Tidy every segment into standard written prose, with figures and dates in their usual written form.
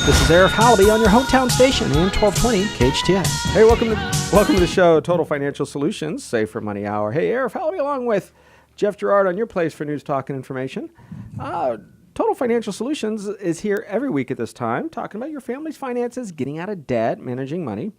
This is Arif Halaby on your hometown station, AM 1220 KHTS. Hey, welcome to the show, Total Financial Solutions, Save for Money Hour. Hey, Arif Halaby along with Jeff Girard on your place for news, talk, and information. Total Financial Solutions is here every week at this time, talking about your family's finances, getting out of debt, managing money,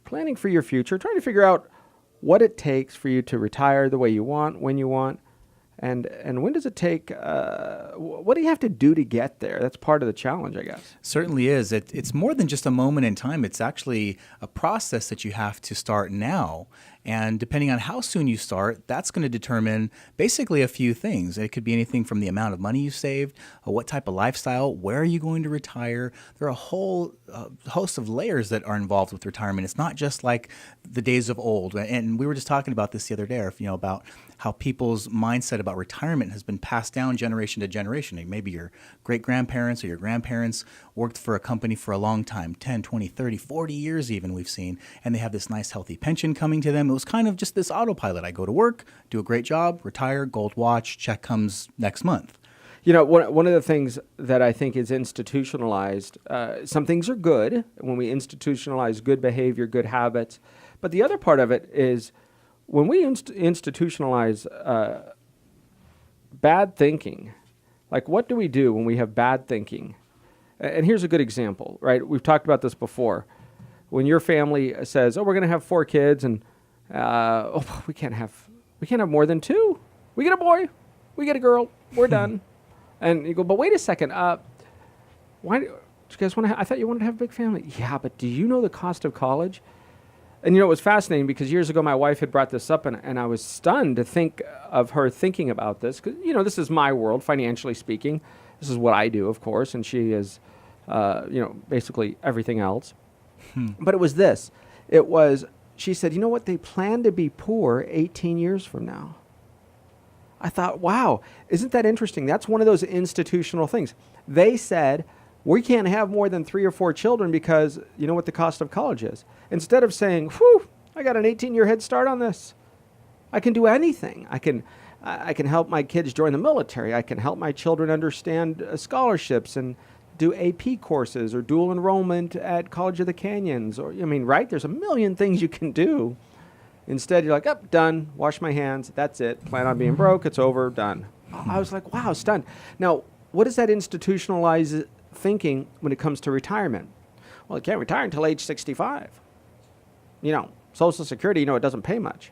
planning for your future, trying to figure out what it takes for you to retire the way you want, when you want, and when does it take, what do you have to do to get there? That's part of the challenge, I guess. Certainly is. It's more than just a moment in time. It's actually a process that you have to start now. And depending on how soon you start, that's going to determine basically a few things. It could be anything from the amount of money you saved, what type of lifestyle, where are you going to retire. There are a whole host of layers that are involved with retirement. It's not just like the days of old. And we were just talking about this the other day, about how people's mindset about retirement has been passed down generation to generation. Maybe your great-grandparents or your grandparents worked for a company for a long time, 10, 20, 30, 40 years even we've seen, and they have this nice healthy pension coming to them. It was kind of just this autopilot. I go to work, do a great job, retire, gold watch, check comes next month. One of the things that I think is institutionalized, some things are good when we institutionalize good behavior, good habits, but the other part of it is when we institutionalize bad thinking. Like, what do we do when we have bad thinking? And here's a good example, right? We've talked about this before. When your family says, "Oh, we're going to have 4 kids," and we can't have more than 2. We get a boy, we get a girl, we're done. And you go, "But wait a second, why do you guys want to? I thought you wanted to have a big family." Yeah, but do you know the cost of college? And it was fascinating because years ago my wife had brought this up, and I was stunned to think of her thinking about this. Because, this is my world, financially speaking. This is what I do, of course, and she is, basically everything else. But it was this. She said, "You know what? They plan to be poor 18 years from now." I thought, wow, isn't that interesting? That's one of those institutional things. They said, we can't have more than 3 or 4 children because you know what the cost of college is. Instead of saying, whew, I got an 18-year head start on this. I can do anything. I can help my kids join the military. I can help my children understand scholarships and do AP courses or dual enrollment at College of the Canyons. Right? There's a million things you can do. Instead, you're like, done, wash my hands, that's it. Plan on being broke, it's over, done. I was like, wow, stunned. Now, what does that institutionalize thinking when it comes to retirement? Well, you can't retire until age 65. Social Security, it doesn't pay much.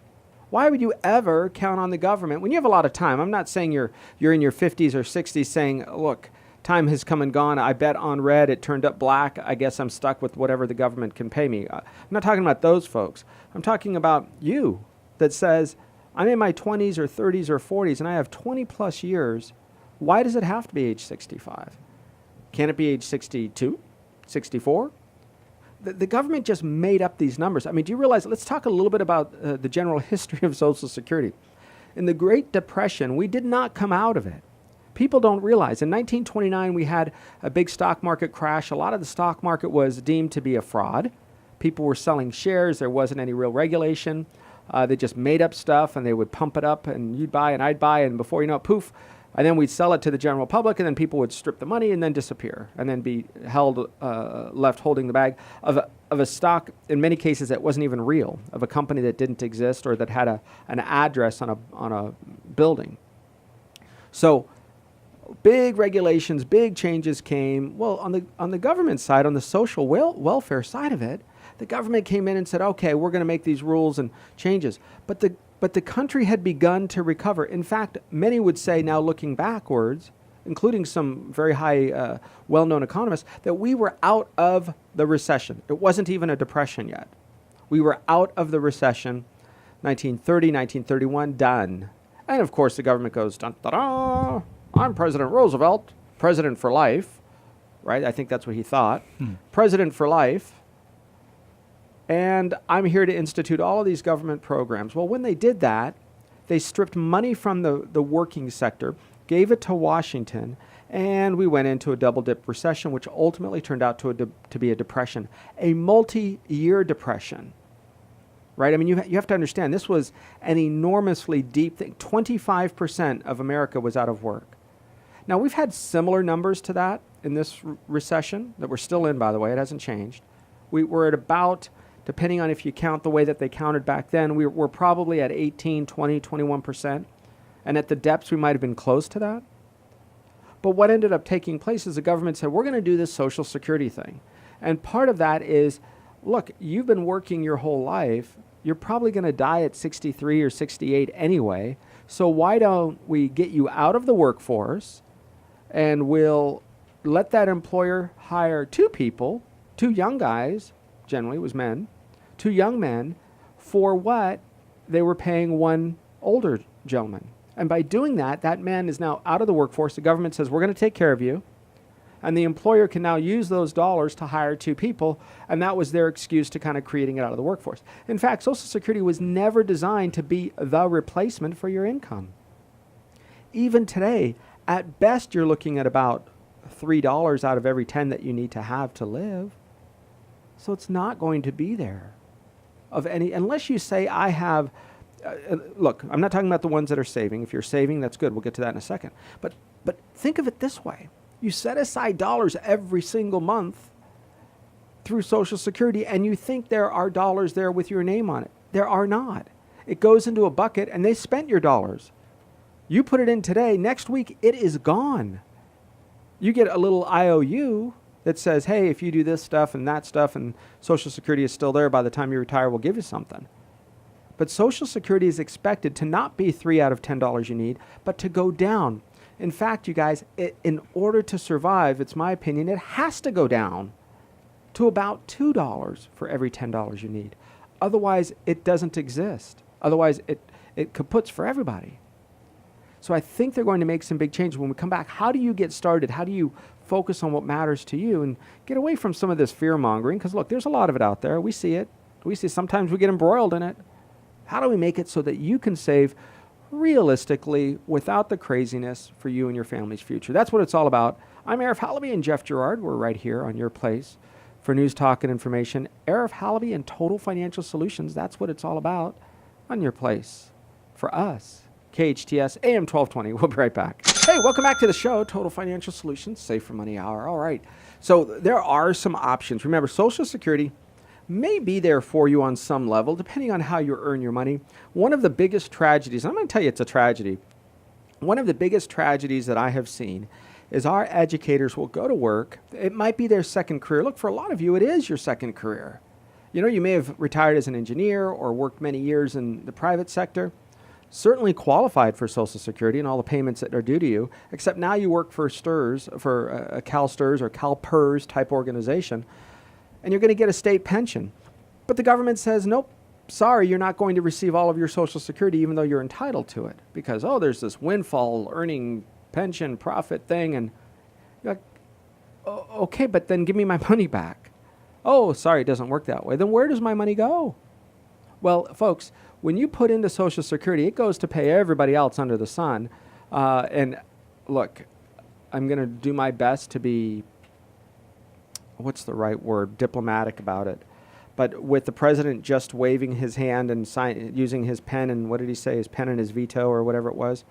Why would you ever count on the government when you have a lot of time? I'm not saying you're in your 50s or 60s saying, look, time has come and gone. I bet on red, it turned up black. I guess I'm stuck with whatever the government can pay me. I'm not talking about those folks. I'm talking about you that says, I'm in my 20s or 30s or 40s and I have 20 plus years. Why does it have to be age 65? Can it be age 62, 64? The government just made up these numbers. Do you realize, let's talk a little bit about the general history of Social Security. In the Great Depression, we did not come out of it. People don't realize. In 1929, we had a big stock market crash. A lot of the stock market was deemed to be a fraud. People were selling shares. There wasn't any real regulation. They just made up stuff, and they would pump it up, and you'd buy, and I'd buy, and before you know it, poof. And then we'd sell it to the general public, and then people would strip the money and then disappear, and then be held, left holding the bag of a stock, in many cases, that wasn't even real, of a company that didn't exist or that had an address on a building. So big regulations, big changes came. Well, on the government side, on the social welfare side of it, the government came in and said, okay, we're going to make these rules and changes. But the country had begun to recover. In fact, many would say now, looking backwards, including some very high, well-known economists, that we were out of the recession. It wasn't even a depression yet. We were out of the recession, 1930, 1931, done. And of course, the government goes, dun, da, da, I'm President Roosevelt, president for life, right? I think that's what he thought. President for life. And I'm here to institute all of these government programs. Well, when they did that, they stripped money from the working sector, gave it to Washington, and we went into a double-dip recession, which ultimately turned out to be a depression, a multi-year depression, right? You have to understand, this was an enormously deep thing. 25% of America was out of work. Now, we've had similar numbers to that in this recession that we're still in, by the way, it hasn't changed. We're at about, depending on if you count the way that they counted back then, we're probably at 18, 20, 21%. And at the depths, we might have been close to that. But what ended up taking place is the government said, we're going to do this Social Security thing. And part of that is, look, you've been working your whole life. You're probably going to die at 63 or 68 anyway. So why don't we get you out of the workforce and we'll let that employer hire two people, two young guys, generally it was men, two young men, for what they were paying one older gentleman. And by doing that, that man is now out of the workforce. The government says, we're going to take care of you. And the employer can now use those dollars to hire two people. And that was their excuse to kind of creating it out of the workforce. In fact, Social Security was never designed to be the replacement for your income. Even today, at best, you're looking at about $3 out of every 10 that you need to have to live. So it's not going to be there of any, unless you say, I have, look, I'm not talking about the ones that are saving. If you're saving, that's good. We'll get to that in a second. But think of it this way. You set aside dollars every single month through Social Security, and you think there are dollars there with your name on it. There are not. It goes into a bucket, and they spent your dollars. You put it in today. Next week, it is gone. You get a little IOU that says, hey, if you do this stuff and that stuff, and Social Security is still there, by the time you retire, we'll give you something. But Social Security is expected to not be 3 out of $10 you need, but to go down. In fact, you guys, in order to survive, it's my opinion, it has to go down to about $2 for every $10 you need. Otherwise, it doesn't exist. Otherwise, it kaputs for everybody. So I think they're going to make some big changes. When we come back, how do you get started? How do you focus on what matters to you and get away from some of this fear-mongering? Because, look, there's a lot of it out there. We see it. We see sometimes we get embroiled in it. How do we make it so that you can save realistically without the craziness for you and your family's future? That's what it's all about. I'm Arif Halaby and Jeff Girard. We're right here on your place for news, talk, and information. Arif Halaby and Total Financial Solutions. That's what it's all about on your place for us. KHTS AM 1220. We'll be right back. Hey, welcome back to the show, Total Financial Solutions, Save for Money Hour. All right. So there are some options. Remember, Social Security may be there for you on some level, depending on how you earn your money. One of the biggest tragedies, and I'm going to tell you it's a tragedy, one of the biggest tragedies that I have seen is our educators will go to work. It might be their second career. Look, for a lot of you, it is your second career. You know, you may have retired as an engineer or worked many years in the private sector, certainly qualified for Social Security and all the payments that are due to you, except now you work for STRS, for a CalSTRS or CalPERS type organization, and you're going to get a state pension. But the government says, nope, sorry, you're not going to receive all of your Social Security even though you're entitled to it. Because, oh, there's this windfall earning pension profit thing. And you're like, oh, okay, but then give me my money back. Oh, sorry, it doesn't work that way. Then where does my money go? Well, folks, when you put into Social Security, it goes to pay everybody else under the sun. And look, I'm going to do my best to be, what's the right word, diplomatic about it. But with the president just waving his hand and using his pen, and what did he say, his pen and his veto or whatever it was,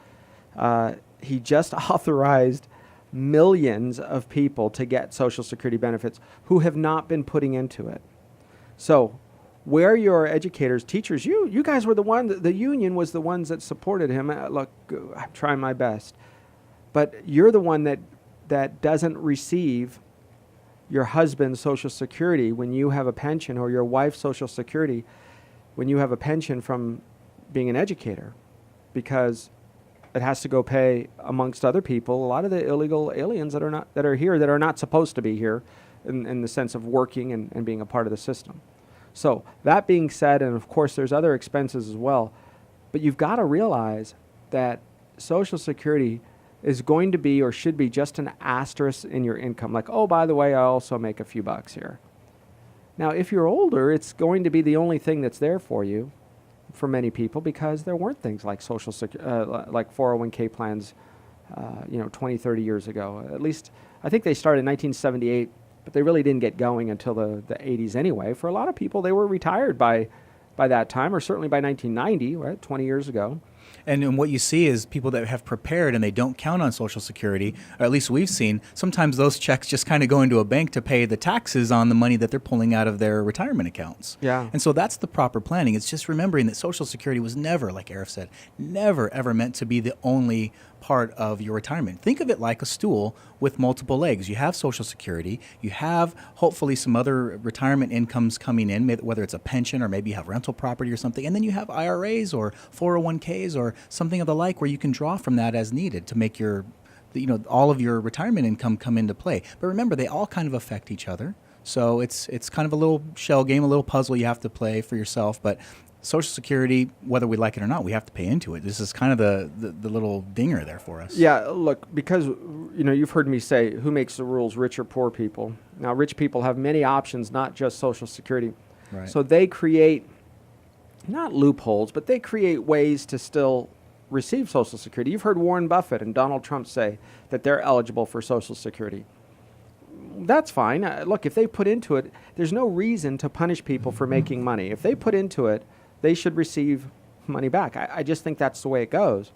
he just authorized millions of people to get Social Security benefits who have not been putting into it. So where your educators, teachers, you guys were the one, the union was the ones that supported him. Look, I'm trying my best. But you're the one that doesn't receive your husband's Social Security when you have a pension, or your wife's Social Security when you have a pension from being an educator, because it has to go pay, amongst other people, a lot of the illegal aliens that are here that are not supposed to be here in the sense of working and being a part of the system. So that being said, and of course there's other expenses as well, but you've got to realize that Social Security is going to be or should be just an asterisk in your income. Like, oh, by the way, I also make a few bucks here. Now, if you're older, it's going to be the only thing that's there for you for many people, because there weren't things like like 401k plans, 20, 30 years ago. At least, I think they started in 1978, but they really didn't get going until the 80s anyway. For a lot of people, they were retired by that time, or certainly by 1990, right, 20 years ago. And what you see is people that have prepared and they don't count on Social Security, or at least we've seen, sometimes those checks just kind of go into a bank to pay the taxes on the money that they're pulling out of their retirement accounts. Yeah. And so that's the proper planning. It's just remembering that Social Security was never, like Arif said, never ever meant to be the only part of your retirement. Think of it like a stool with multiple legs. You have Social Security, you have hopefully some other retirement incomes coming in, whether it's a pension or maybe you have rental property or something, and then you have IRAs or 401ks or something of the like where you can draw from that as needed to make your, all of your retirement income come into play. But remember, they all kind of affect each other. So it's kind of a little shell game, a little puzzle you have to play for yourself. But Social Security, whether we like it or not, we have to pay into it. This is kind of the little dinger there for us. Yeah, look, because you've heard me say, who makes the rules, rich or poor people? Now, rich people have many options, not just Social Security. Right. So they create, not loopholes, but they create ways to still receive Social Security. You've heard Warren Buffett and Donald Trump say that they're eligible for Social Security. That's fine. Look, if they put into it, there's no reason to punish people for making money. If they put into it, they should receive money back. I just think that's the way it goes.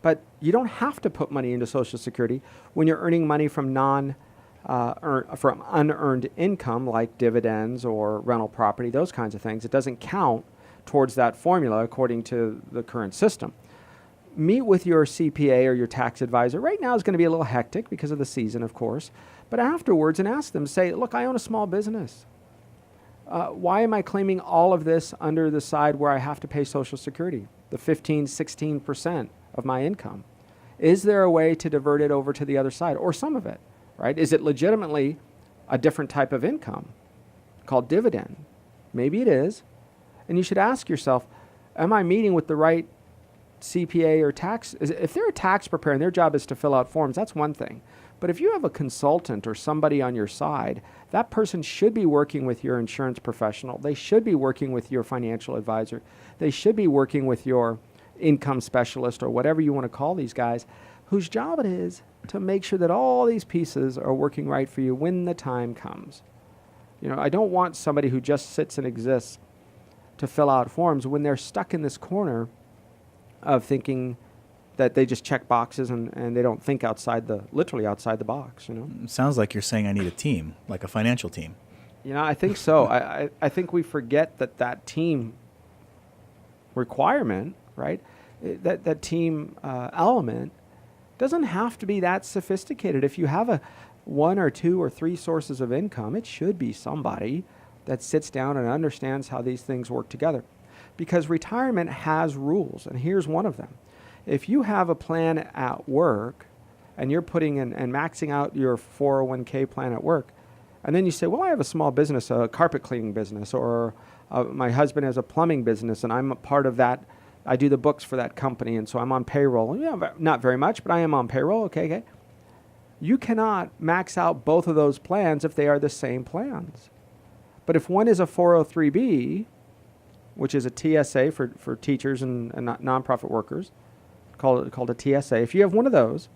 But you don't have to put money into Social Security when you're earning money from from unearned income like dividends or rental property, those kinds of things. It doesn't count towards that formula according to the current system. Meet with your CPA or your tax advisor. Right now is going to be a little hectic because of the season, of course. But afterwards, and ask them, say, look, I own a small business. Why am I claiming all of this under the side where I have to pay Social Security, the 15, 16% of my income? Is there a way to divert it over to the other side, or some of it, right? Is it legitimately a different type of income called dividend? Maybe it is. And you should ask yourself, am I meeting with the right CPA or tax? If they're a tax preparer and their job is to fill out forms, that's one thing. But if you have a consultant or somebody on your side, that person should be working with your insurance professional. They should be working with your financial advisor. They should be working with your income specialist or whatever you want to call these guys, whose job it is to make sure that all these pieces are working right for you when the time comes. I don't want somebody who just sits and exists to fill out forms when they're stuck in this corner of thinking that they just check boxes and they don't think literally outside the box, It sounds like you're saying I need a team, like a financial team. I think so. I think we forget that team requirement, right? That team element doesn't have to be that sophisticated. If you have one or two or three sources of income, it should be somebody that sits down and understands how these things work together. Because retirement has rules, and here's one of them. If you have a plan at work and you're putting in and maxing out your 401k plan at work, and then you say, well, I have a small business, a carpet cleaning business, or my husband has a plumbing business and I'm a part of that. I do the books for that company, and so I'm on payroll. Not very much, but I am on payroll. Okay. You cannot max out both of those plans if they are the same plans. But if one is a 403b, which is a TSA for teachers and nonprofit workers, called a TSA. If you have one of those,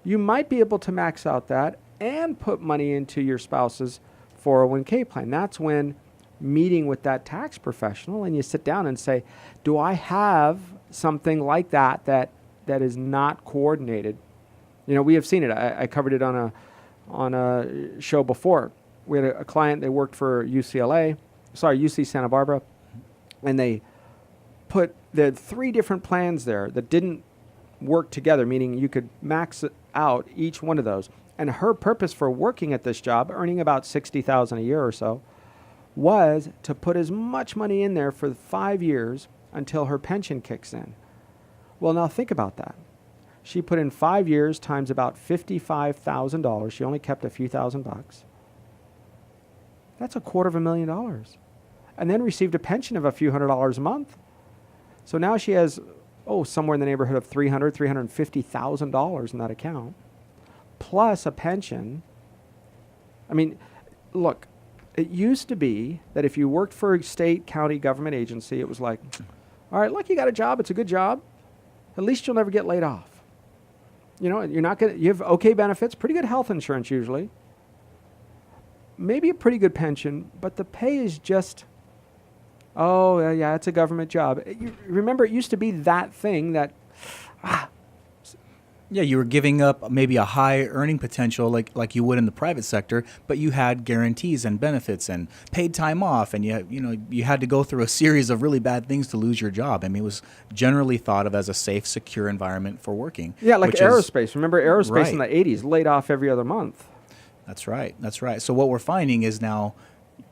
you might be able to max out that and put money into your spouse's 401k plan. That's when meeting with that tax professional and you sit down and say, do I have something like that is not coordinated? We have seen it. I covered it on a show before. We had a client, they worked for UC Santa Barbara, and they had 3 different plans there that didn't work together, meaning you could max out each one of those. And her purpose for working at this job, earning about $60,000 a year or so, was to put as much money in there for 5 years until her pension kicks in. Well, now think about that. She put in 5 years times about $55,000. She only kept a few $1,000s. That's $250,000. And then received a pension of a few $100s a month. So now she has, somewhere in the neighborhood of $350,000 in that account, plus a pension. I mean, look, it used to be that if you worked for a state, county government agency, it was like, all right, look, you got a job. It's a good job. At least you'll never get laid off. You have okay benefits, pretty good health insurance usually, maybe a pretty good pension, but the pay is just Oh, yeah, it's a government job. You remember, it used to be that thing that, Yeah, you were giving up maybe a high earning potential like you would in the private sector, but you had guarantees and benefits and paid time off, and you had to go through a series of really bad things to lose your job. I mean, it was generally thought of as a safe, secure environment for working. yeah, like which aerospace. Remember aerospace in Right. the 80s, laid off every other month. That's right. That's right. So what we're finding is now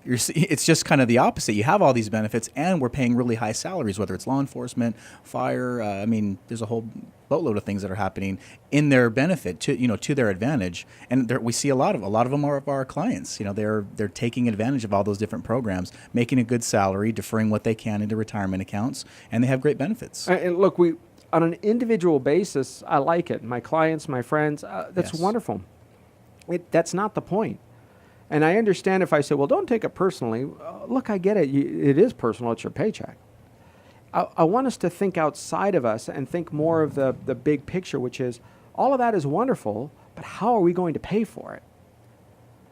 it's just kind of the opposite. You have all these benefits, and we're paying really high salaries, whether it's law enforcement, fire. I mean, there's a whole boatload of things that are happening in their benefit to their advantage. And we see a lot of them are of our clients. They're taking advantage of all those different programs, making a good salary, deferring what they can into retirement accounts, and they have great benefits. And look, on an individual basis, I like it. My clients, my friends, that's Yes. wonderful. That's not the point. And I understand if I say, well, don't take it personally. Look, I get it. It is personal. It's your paycheck. I want us to think outside of us and think more of the big picture, which is all of that is wonderful, but how are we going to pay for it?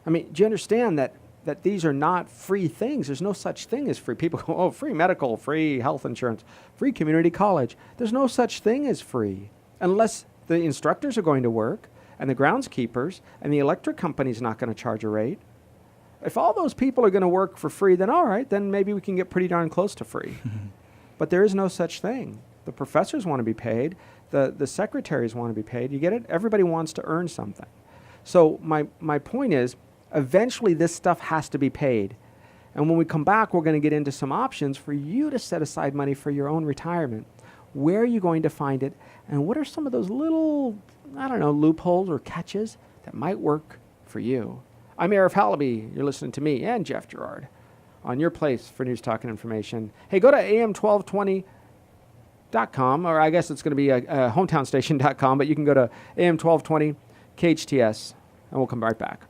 I mean, do you understand that these are not free things? There's no such thing as free. People go, oh, free medical, free health insurance, free community college. There's no such thing as free unless the instructors are going to work and the groundskeepers and the electric company's not going to charge a rate. If all those people are going to work for free, then all right, then maybe we can get pretty darn close to free. But there is no such thing. The professors want to be paid. The secretaries want to be paid. You get it? Everybody wants to earn something. So my point is, eventually this stuff has to be paid. And when we come back, we're going to get into some options for you to set aside money for your own retirement. Where are you going to find it? And what are some of those little, loopholes or catches that might work for you? I'm Arif Halaby. You're listening to me and Jeff Girard on your place for news, talk, and information. Hey, go to am1220.com, or I guess it's going to be hometownstation.com, but you can go to am1220 KHTS, and we'll come right back.